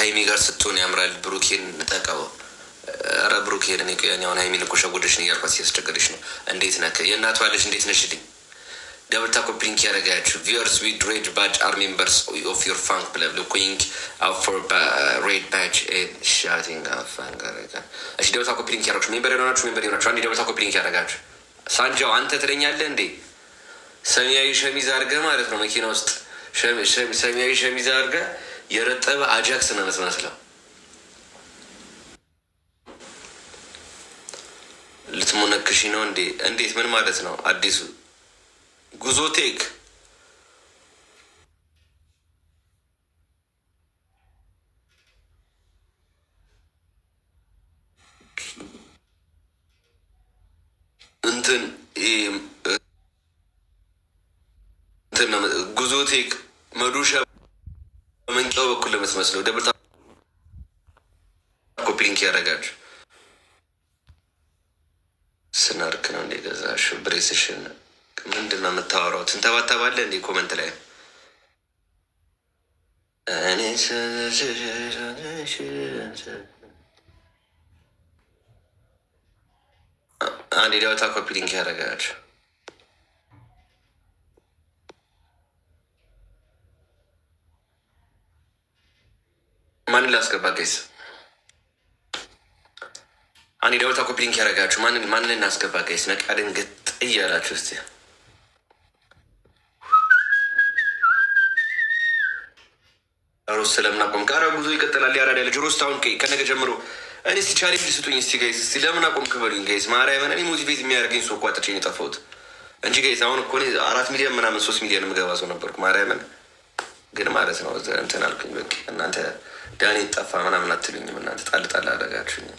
ከሀይሚ ጋር ስትሆን ያምራል። ብሩኬን ንጠቀው። ኧረ ብሩኬን እኔ ያሁን ሀይሚን እኮ ሸጎደሽ ነው እያልኳት ሲያስቸገረች ነው። እንዴት ነህ? የእናቷ ልጅ እንዴት ነሽልኝ? ደብል ታኮ ፕሊንክ ያደረጋችሁ ቪወርስ ዊድ ሬድ ባጅ አር ሜምበርስ ኦፍ ዮር ፋንክ ብለብ ኮይንግ ፎር ሬድ ባጅ ሻቲንግ ፋን ጋረጋ። እሺ ደብል ታኮ ፕሊንክ ያደረጋችሁ ሜምበር የሆናችሁ ሜምበር የሆናችሁ አንዴ ደብል ታኮ ፕሊንክ ያደረጋችሁ። ሳንጃው አንተ ትለኛለህ እንዴ? ሰማያዊ ሸሚዝ አድርገህ ማለት ነው መኪና ውስጥ ሰማያዊ ሸሚዝ አድርገህ የረጠበ አጃክስ ነው የምትመስለው። ልትሞነክሽ ነው እንዴ? እንዴት? ምን ማለት ነው? አዲሱ ጉዞ ቴክ እንትን ጉዞ ቴክ መዶሻ በመንጫው በኩል ለምትመስለው ደብል ኮፒሊንክ ያደረጋችሁ ስናርክ ነው እንደ ገዛሽ ብሬስሽን ምንድን ነው የምታወራው? ትንተባተባለህ እንዴ ኮመንት ላይ? አንዴ ዳውታ ኮፒሊንክ ያደረጋችሁ ማንን ላስገባ ጋይስ? አንዴ ዳውታ ኮፒሊንክ ያደረጋችሁ ማንን እናስገባ ጋይስ? ነቃ ድንግጥ እያላችሁ እስቲ ሮስ ስለምናቆም ቃራ ጉዞ ይቀጥላል። ያራዳ ልጅ ሮስት አሁን ከነገ ጀምሮ እኔ እስቲ ቻሌንጅ ስጡኝ እስቲ ጋይስ። እስቲ ለምን አቆም ክበሉኝ ጋይስ። ማርያምን እኔ ሞቲቬት የሚያደርገኝ ሰው እኮ አጥቼ ነው የጠፋሁት እንጂ ጋይስ አሁን እኮ እኔ 4 ሚሊዮን ምናምን 3 ሚሊዮን የምገባ ሰው ነበርኩ። ማርያምን ግን ማለት ነው እንትን አልኩኝ። በቃ እናንተ ዳኔ ጠፋ ምናምን አትሉኝም እናንተ ጣል ጣል አደረጋችሁኝ።